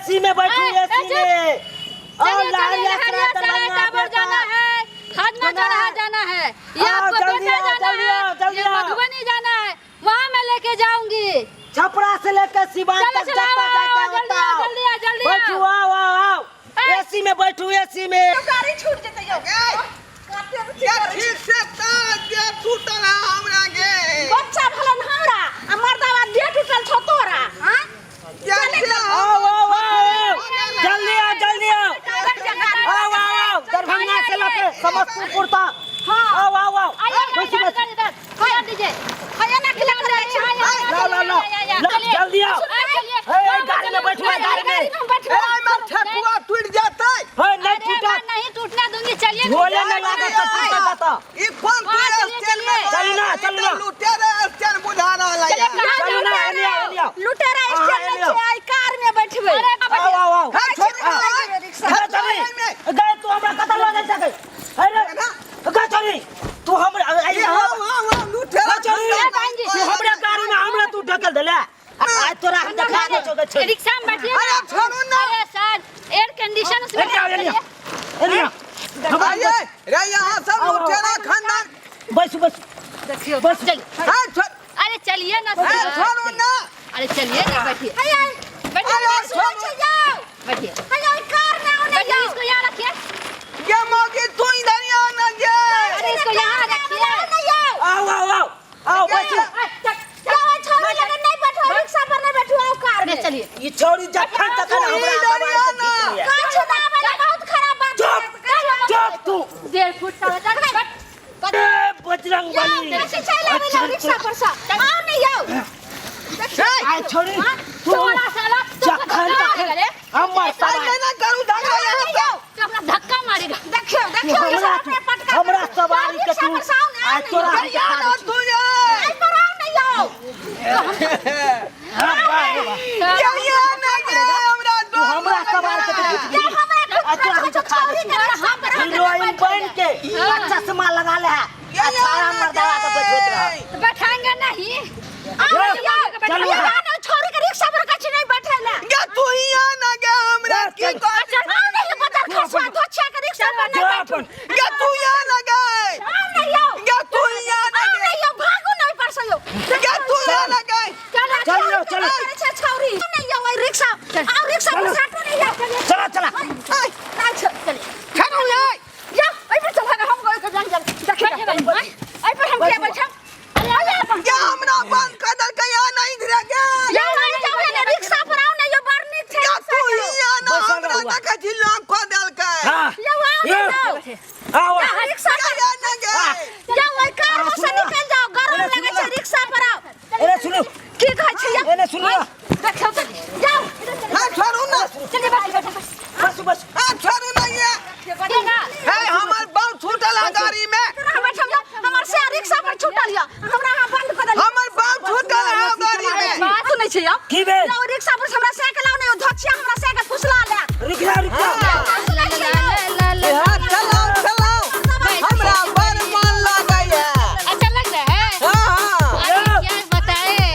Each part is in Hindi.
एसी में बैठू एसी में। और लहरिया जाना है, खजना चढ़ा जाना है, ये आपको बेटा जाना है, ये मधुबनी जाना है, वहाँ मैं लेके जाऊंगी। छपरा से लेकर सिवान तक जाता जल्दी बैठू। आओ एसी में बैठू एसी में। गाड़ी छूट जते यो ठीक से तार टूटल हमरा के बच्चा भलन हमरा आ मर्दावा दे टूटल छ तोरा। हां आओ जल्दी आओ दरभंगा से लेके समस्तीपुर तक। आओ दीजिए हया ना खिला कर लो जल्दी आओ। गाड़ी में बैठो गाड़ी में। मैं ठकुआ टूट जाता है नहीं टूटा नहीं टूटने दूंगी। चलिए झोले में लगा तो टूट जाता। ई कौन स्टेशन में चलना लुटेरा स्टेशन बुझा रहा है चलना लुटेरा स्टेशन में आई कार में बैठबे। आओ रिक्शा गए तू हमरा कतल लगे सके। अरे का चली तू हमरा लुटेरा तू हमरा गाड़ी में हमरा तू ढकल देले। आज तोरा हम दिखा दे चोगे छोड़। रिक्शा में बैठिए ना। छोड़ो ना। अरे सर एयर कंडीशन उसमें रे यहाँ सब लुटेरा खानदान बस देखियो बस चलिए। अरे चलिए ना छोड़ो ना। अरे चलिए ना बैठिए बैठिए कार में आने बैठिए इसको यहाँ रखिए। ये मौके तू इधर ही आना जे अरे इसको यहाँ रखिए। आओ बस छोरी लगे नहीं बैठो रिक्शा पर नहीं बैठो आओ कार में। चलिए ये छोरी जखन तक हमरा का छुदावे बहुत खराब बात चुप तू 1.5 फुट तक बजरंग बली रिक्शा पर सा आओ नहीं आओ आ छोरी तू थोड़ा सा ला जखन तक हमर सवारी ना करू धागा यहाँ पे तो अपना धक्का मारेगा। देखियो हमरा सवारी के तू आज तोरा यार तू ये पर आओ नहीं आओ ये ना के हमरा तू हमरा सवारी के तू आज तोरा हम दिखा दे हीरोइन बन के चश्मा लगा ले है सारा मर्दावा के बैठत रहा। बैठाएंगे नहीं। चलो छोरी के रिक्शा पर कछ नहीं बैठे ना क्या तू यहाँ ना के हमरा की अच्छा नहीं बता खसवा धोछा के रिक्शा पर नहीं बैठो क्या तू यहाँ ना गए नहीं आओ क्या तू यहाँ ना गए नहीं आओ भागो नहीं परसो क्या तू यहाँ ना गए चलो अच्छा छोरी नहीं आओ रिक्शा आओ रिक्शा पर साटो नहीं आओ चला खड़ो यहाँ जा आई पर चला हम गए के जान देखिए आई पर हम क्या बैठा क्या हमरा बंद कर दल के यहाँ नहीं गिरा के या नहीं जाओ ना रिक्शा पर आओ ना ये बरनी थे क्या तू यहाँ ना हमरा ना के जिला को दल के या आओ आओ रिक्शा पर यहाँ ना गए या वही कार में से निकल जाओ गरम लगे छे रिक्शा पर आओ अरे सुनो की कहै छे या एने सुनो देखो जाओ हाँ छोड़ू ना चलिए बस हाँ छोड़ू ना ये है हमार बाल छूटल है गाड़ी में हमार से रिक्शा पर छूटल या हमरा हां बंद कर दे हमार बाल छूटल है गाड़ी में बात सुनै छै या की बे लो रिक्शा पर हमरा साइकिल आउ नै धोछिया हमरा साइकिल फुसला ले रुक जा चलाओ हमरा बड़ मन लगे है अच्छा लग रहा है। हाँ अरे क्या बताए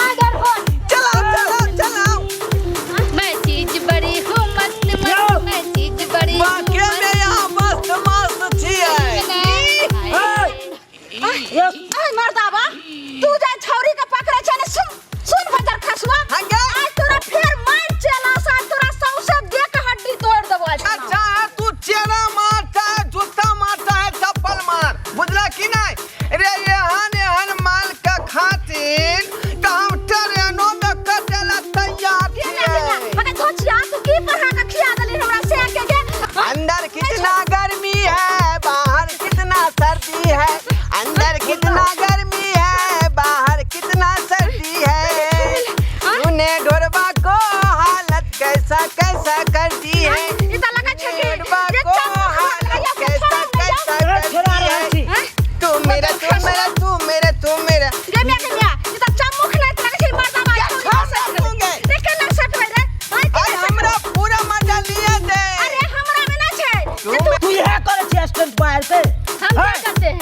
अगर हो चलाओ मैं चीज बड़ी हूँ मस्त मैं चीज बड़ी हूँ बाकी में यहाँ मस्त छिए ए मर्दावा तू जा छौरी के पकड़े छै ने सुन बजर खसवा हंगे आज तोरा फिर मार चला सा तोरा सौसे देख हड्डी तोड़ देबो अच्छा तू चेहरा मारता है जूता मारता है चप्पल मार बुझला कि नहीं रे एहन माल के खातिर तो हम ट्रेनों में कटेला तैयार छिए मगर धोछिया तू की पढ़ा के खिया देली हमरा से के अंदर कितना गर्मी है बाहर कितना सर्दी है अंदर कितना गर्मी है बाहर कितना सर्दी है तूने ढोरबा को हालत कैसा करती है इता लगा छै कि ढोरबा को हालत कैसा करती है तू मेरा गे मैं के इता चमुख नहीं लगे छै मर्दावा देखे ना सकबे रे अरे हमरा पूरा मजा लिए दे अरे हमरा में ना छै तू यह करे छे स्टंट बाहर से हम क्या करते हैं।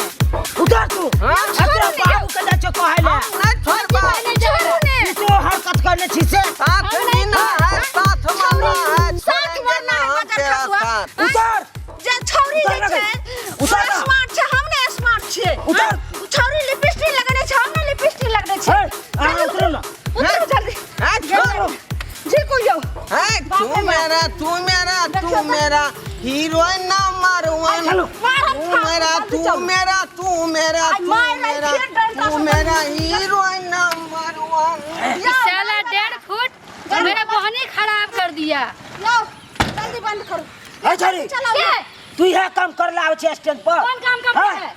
उधर तू अकरा बाबू के जा चको है ले नहीं छोड़ बा छोड़ू ने तू हरकत करने छी से साथ जीना है, साथ मरना है, साथ छोड़ेंगे मरना ना है, हम बजर तेरा खसुआ। साथ। उतर जे छौरी उतर जे लगे। छै उतर वो ना। स्मार्ट छै, हम ने स्मार्ट छियै। उतर। हाँ? छौरी लिपस्टिक लगने छै, हम ने लिपस्टिक लगने छै। है, आ, उतरो ना। उतरो जल्दी। है, छोड़ो। जी को यो। है, तू मेरा हीरोइन नंबर वन। चलो। तू मेरा हीरोइन नंबर वन। साला 1.5 फुट मेरा बहनी खराब कर दिया। लो जल्दी बंद करो। है छौरी चलो के? तू यह काम कर ला छे स्टैंड पर कौन काम करता हाँ? है?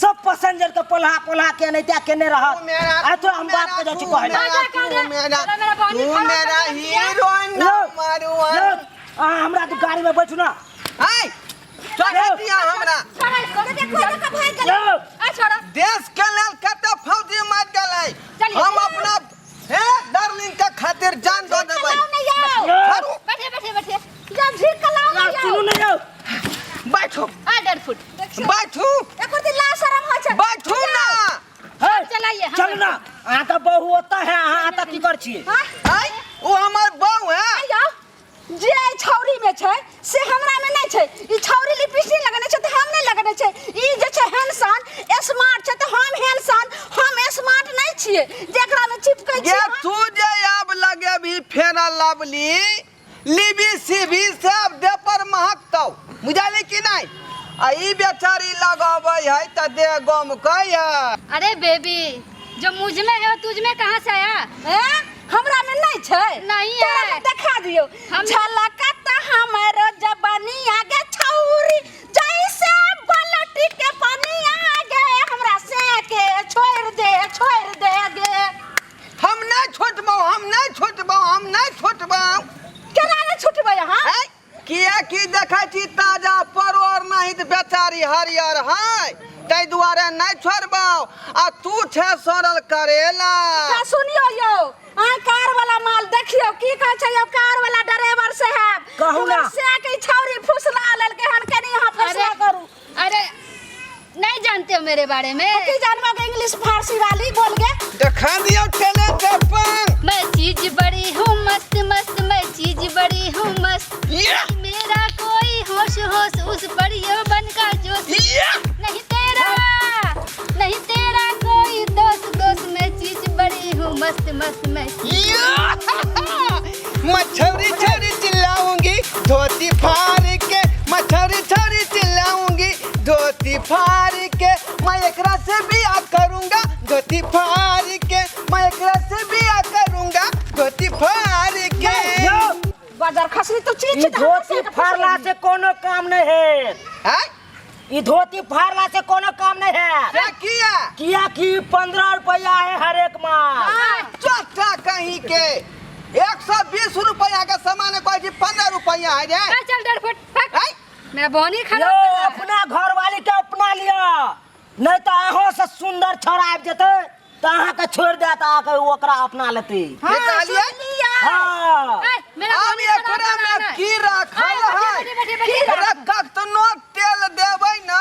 सब पैसेंजर के पोल्हा के नहीं त्या केने रह आ तो हम बात के जाची कहे ना तू मेरा हीरोइन नंबर वन। हमरा तू गाड़ी में बैठू ना है, छोड़ दिया हमरा। यो देश के लेल कते फौजी मर गेलै, चलिए। हम अपना हे डार्लिंग के खातिर जान दे देबै। यो बैठे सुनू ना यो बैठो 1.5 फुट बैठू बैठू ना। है चलाइए, हम चल ना आ तो बहू होता है आ तो की कर छिए है, वो हमर बहू है। जे छौरी में छै से हमरा में नहीं छै। ई छौरी लिपस्टिक लगने छै त हम नहीं लगने छै। ई जे छै हैंडसम स्मार्ट छै त हम हैंडसम, हम स्मार्ट नहीं छियै जेकरा में चिपकै गे छै। तू जे अब लगे भी फेरा लवली लिबी सीबी सब दे पर महकतौ, बुझाली कि नहीं? आ ई बेचारी लगाबै है त दे गम कय। अरे बेबी जो मुझ में है वो तुझ में कहाँ से आया? हैं? हमरा में नहीं छै। नहीं तोरा है। में देखा दियो। हम- झलकत हमरो जवानी आगे छौरी जैसे बलटी के पानी आगे हमरा से के छोड़ दे गे। हम नहीं छोटबौ, हम नहीं छोटबौ, हम नहीं छोटबौ। केना ने छुटबै यहाँ? है, किया कि देखै छी ताजा परोर नहीं त बेचारी हरियर है, तै दुआरे नहीं छोड़बौ। आ तू छे सरल करेला। का सुनियो यो कार वाला माल देखियो की कहै छै यो कार वाला ड्राइवर साहब कहू ना। से के छौरी फुसला लेलकै हन कनी यहाँ फैसला करू। अरे नहीं जानते हो मेरे बारे में? की जानबो इंग्लिश फारसी वाली बोल गे। देखा दियो चले जपन। मैं चीज बड़ी हूँ मस्त मस्त, मैं चीज बड़ी हूँ मस्त। ये मेरा कोई होश होश उस परियों बन का जोश। ये नहीं तेरा कोई दोस्त मैं चीज बड़ी हूँ मस्त मस्त मैं। मछली छड़ी चिल्लाऊंगी धोती फाड़ के, मछली छड़ी चिल्लाऊंगी धोती फाड़ के। मैं एकरा से बियाह करूंगा धोती फाड़ के, मैं एकरा से बियाह करूंगा धोती फाड़ के। यो बाजार खसरी तो चीज ई धोती फाड़ला से कोनो काम नहीं है। हैं? ई धोती फाड़ला से कोनो काम नहीं है। क्या किया? किया कि 15 रुपया है हर एक माल। चौथा कहीं के 120 रुपया का सामान कोई जी 15 रुपया है रे। चल 1.5 फुट भाग। हैं? मेरा बहनी यो खराब कर रहा है। अपना घर वाली के अपना लिया, नहीं तो अहो से सुंदर छोरा आबि जेते तो अहाँ के छोड़ देत, आके ओकरा अपना लेते। ये कहलिए? हाँ ए, मेरा अब बहनी खराब एकरा कर रहा में है। की रखल है? बैठे। रखक तो नो तेल देबै ना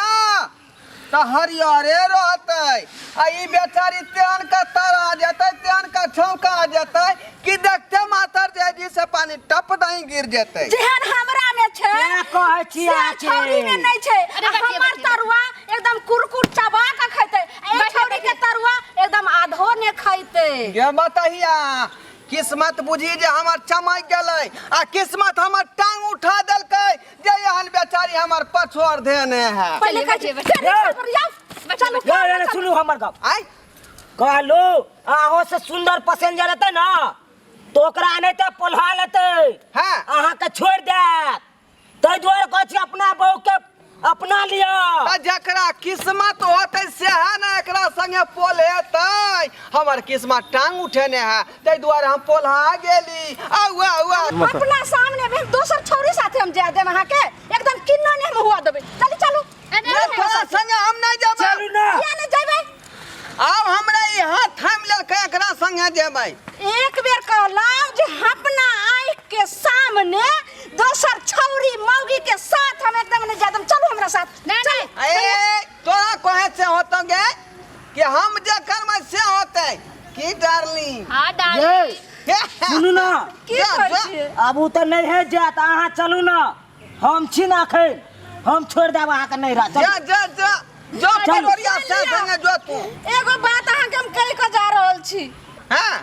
तो हरियरे रहतै। आ ई बेचारी तेन का तरा जेतै, तेन का छौका जेतै कि देखते मातर जी से पानी टप दही गिर जेतै। जेहन हमरा में छै क्या कहै छी से आचे? छौरी में नहीं छै। अरे बैठिए, हमर बैठिए। तरुआ एकदम कुरकुर चबा के खैते, ए बैठिए, छौरी के बैठिए। तरुआ एकदम आधो ने खैते। ये बताइया किस्मत बुझी जे हमर चमक गेलै, आ किस्मत हमर टांग उठा देलकै जे एहन बेचारी हमर पछोड़ देने है। पहले बैठिए, कह बैठिए। चलो यो सुनू हमर गप। आई कहलो अहो से सुंदर पैसेंजर रहते ना तो ओकरा नहीं तो पोल्हा लेते, हाँ। अहाँ के छोड़ देत। तै दुआरे कहै छी अपना बहू के अपना लिया। आ जकरा किस्मत होतै सेहा ना एकरा संगे पोलेतै। हमर किस्मत टांग उठेने है, तै दुआरे हम पोल्हा गेली। आउ अपना सामने में दोसर छौरी साथे हम जा देम अहाँ के एकदम किन्नो ने हुआ देबै। चली चलू। ये तोरा संगे हम नहीं जेबै। चलू ना। किया ने जेबै? आब हमरा ई हाथ थाम लेलकै, एकरा संगे जेबै। एक बेर कहलौ जे अपना आँख के सामने दोसर छौरी मौगी के साथ हम एकदम ने जादम। चलू हमरा साथ। नहीं ए तोरा कहे से होतो गे कि हम जे करबै से होतै की डार्लिंग? हाँ ये डार्लिंग। हे सुनू ना की जा, करै जा। छियै अब उ त नहीं है जात अहाँ चलू ना हम छी ना अखन हम छोड़ देब अहाँ के नहीं रह जा जा जा जो चलू। पटोरिया से संगे जो तू एगो बात अहाँके हम कहि के जा रहल छी हां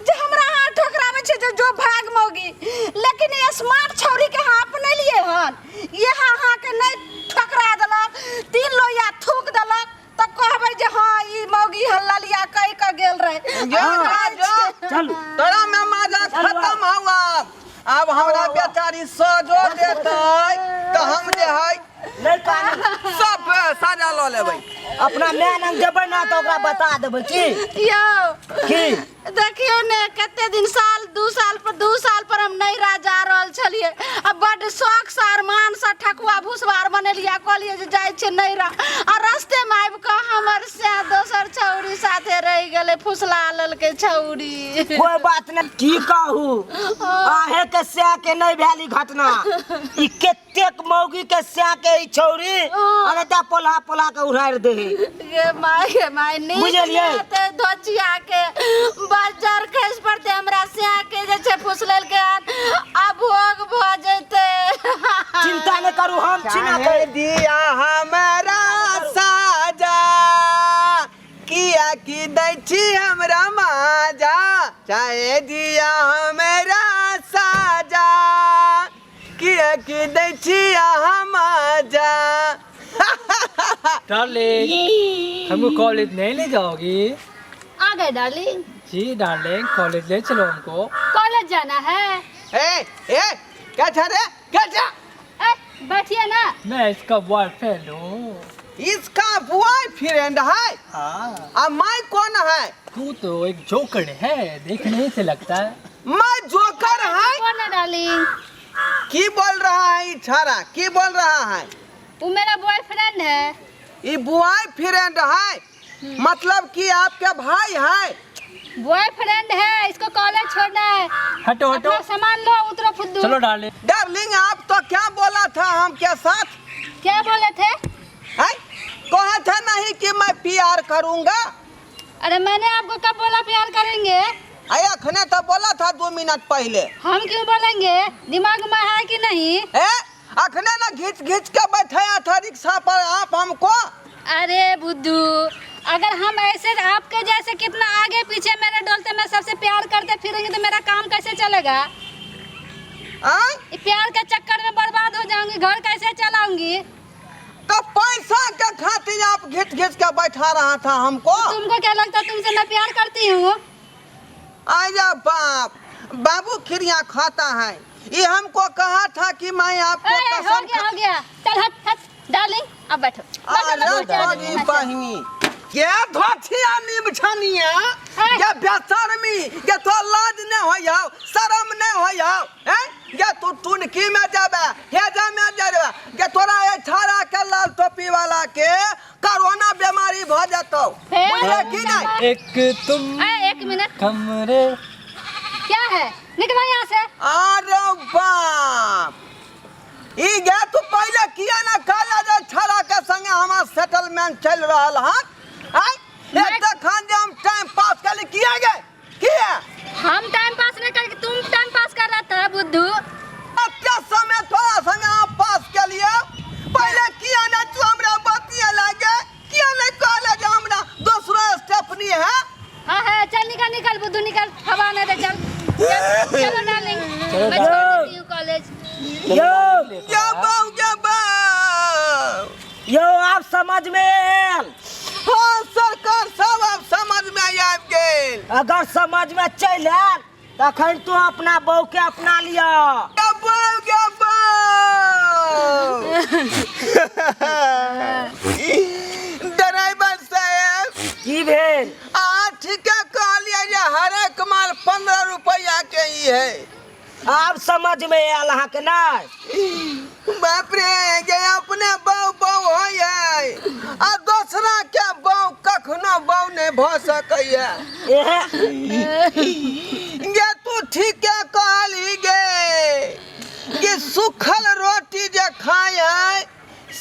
जे हमरा अहाँ ठोकरावे छै जे जो भाग मौगी लेकिन ये स्मार्ट छौरी के अहाँ अपनेलिए हन ये अहाँ के नहीं ठोकरा देलक 3 लोया थूक देलक त कहबै जे हां ई मौगी हल्ललिया कहि के गेल रहे जा हाँ, जा चलू तोरा में मजा खत्म हुआ अब हमरा बेचारी सजो देतै तो हम जे है नहीं कानी सब साजा ल लेबै अपना मैं नाम जेबै ना तो ओकरा बता देबै की यो की देखियो ने कते दिन साल 2 साल पर हम नहीं राजा रहल छलिए अब बड शौक से अरमान से ठकुआ भुसवार बनेलिया कहलिए जे जाय छै नहीं रा आ रास्ते में आबि के हमर से दोसर छौरी साथे रह गेले फुसला ललके छौरी कोई बात नहीं की कहू आहे के स्या के नहीं भेली घटना ई केतेक मौगी के स्या के ई छौरी अरे ता पोला पोला के उड़ार दे ये माय नहीं बुझलियै? ते धोचिया के बाजार खस पड़ते हमरा से के जे छै फुसलल के अब भोग भ जते चिंता नहीं करू हम छी ना चाहे दिया हमारा साजा किया की दै छी हमरा माजा चाहे दिया हमारा साजा किया की दै छी हमाजा डार्लिंग हमको कॉलेज नहीं ले जाओगी? आ गए डार्लिंग। जी डार्लिंग कॉलेज ले चलो हमको। कॉलेज जाना है। ए क्या था रे क्या था बैठिए ना। मैं इसका बॉयफ्रेंड हूँ। इसका बॉयफ्रेंड है हाँ अब मैं कौन है तू तो एक जोकर है देखने से लगता है। मैं जोकर है कौन है डार्लिंग? की बोल रहा है ये छारा की बोल रहा है वो मेरा बॉयफ्रेंड है। ये बॉयफ्रेंड है मतलब कि आपके भाई है बॉयफ्रेंड है, इसको कॉलेज छोड़ना है। हटो हटो अपना सामान लो, उतरो फुद्दू। चलो डार्लिंग। डार्लिंग आप तो क्या बोला था हम के साथ क्या बोले थे? है कहा था नहीं कि मैं प्यार करूंगा अरे मैंने आपको कब बोला प्यार करेंगे? अखने तो बोला था 2 मिनट पहले हम क्यों बोलेंगे? दिमाग में है कि नहीं? अखने ना घिच घिच के बैठाया था रिक्शा पर आप हमको। अरे बुद्धू, अगर हम ऐसे आपके जैसे कितना आगे पीछे मेरे डोलते में सबसे प्यार करते फिरेंगे तो मेरा काम कैसे चलेगा? प्यार के चक्कर में बर्बाद हो जाऊंगी, घर कैसे चलाऊंगी? तो पैसा के खातिर आप घिच घिच के बैठा रहा था हमको। तुमको क्या लगता है तुमसे मैं प्यार करती हूँ? आजा बाप बाबू खिरिया खाता है ये हमको कहा था कि मैं आपको हो गया चल हट हट डार्लिंग अब बैठो। बहिनी के धोथिया निमछनिया के बेशर्मी के तो लाज न होयो शर्म न होयो हैं के तू टुनकी में जाबे हेजा में जाबे के तोरा ए छाड़ा के लाल टोपी वाला के कोरोना बीमारी भ जतो बुझले कि नहीं। एक मिनट कमरे क्या है? निकलो यहाँ से। अरे बाप ई गे तू पहले किया ना काला जो छाड़ा के संगे हमार सेटलमेंट चल रहल हां एक खान जे हम टाइम पास कर किया गे किया हम टाइम पास नहीं करके तुम टाइम पास कर रहा था बुद्धू। क्या समय थोड़ा संगे आप पास के लिए पहले किया ना तू हमरा बतिया लागे किया ना कॉलेज हमरा दूसरा स्टेपनी है। हाँ है चल निकल निकल बुद्धू निकल हवा नहीं दे चल चलो डार्लिंग मैं छोड़ देती हूँ कॉलेज। यो आप समझ में आयल? हाँ सरकार सब अब समझ में आबि गेल। अगर समझ में चल आयल तखन तू अपना बहू के अपना लिया। ड्राइवर साहब की भेल? आज के कहलिए जे हर एक माल 15 रुपया के ही है। आप समझ में आयल अहाँ के नहीं? बाप रे जे अपने बहू बहू है आ दूसरा के बहू कखनो बहू नहीं भ सकैया। ये तू ठीक कहली गे कि सूखल रोटी जे खाए है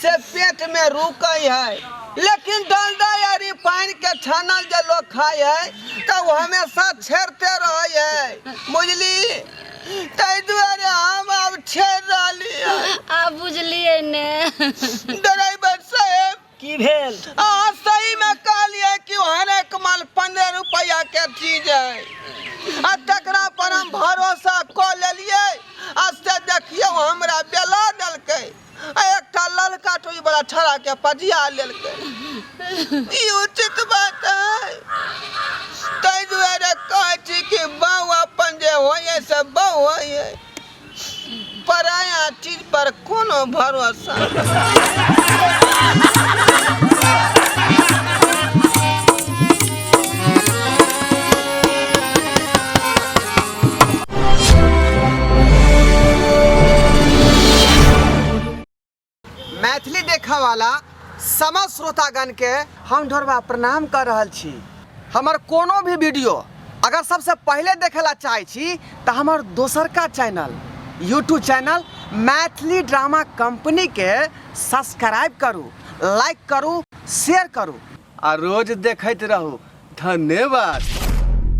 से पेट में रुकै है लेकिन डालडा या रिफाइन के छानल जो लोग खाए है तो वो हमेशा छेड़ते रहे, बुझली? ताहि दुआरे हम अब छेड़ रही है। आप बुझलिए ने ड्राइवर साहब की भेल? सही में कहलिए कि हर एक माल 15 रुपया के चीज है आ तकरा पर हम भरोसा क लेलिए। आज से देखिए हमरा बेला देलकै आ एकटा ललका टोई बड़ा छड़ा के पजिया लेलकै। ई उचित बात है? ताहि दुआरे कहै छी कि बहु अपन जे होइए से बहु होइए, पराया चीज पर कोनो भरोसा। मैथिली देखा वाला समस्त श्रोतागण के हम ढोरबा प्रणाम कर रहल छी। हमर कोनो भी वीडियो अगर सबसे पहले देखेला चाहे छी तो हमर दोसर का channel YouTube channel Maithili drama company के सब्सक्राइब करू, लाइक करू, शेयर करू और रोज देखते रहू। धन्यवाद।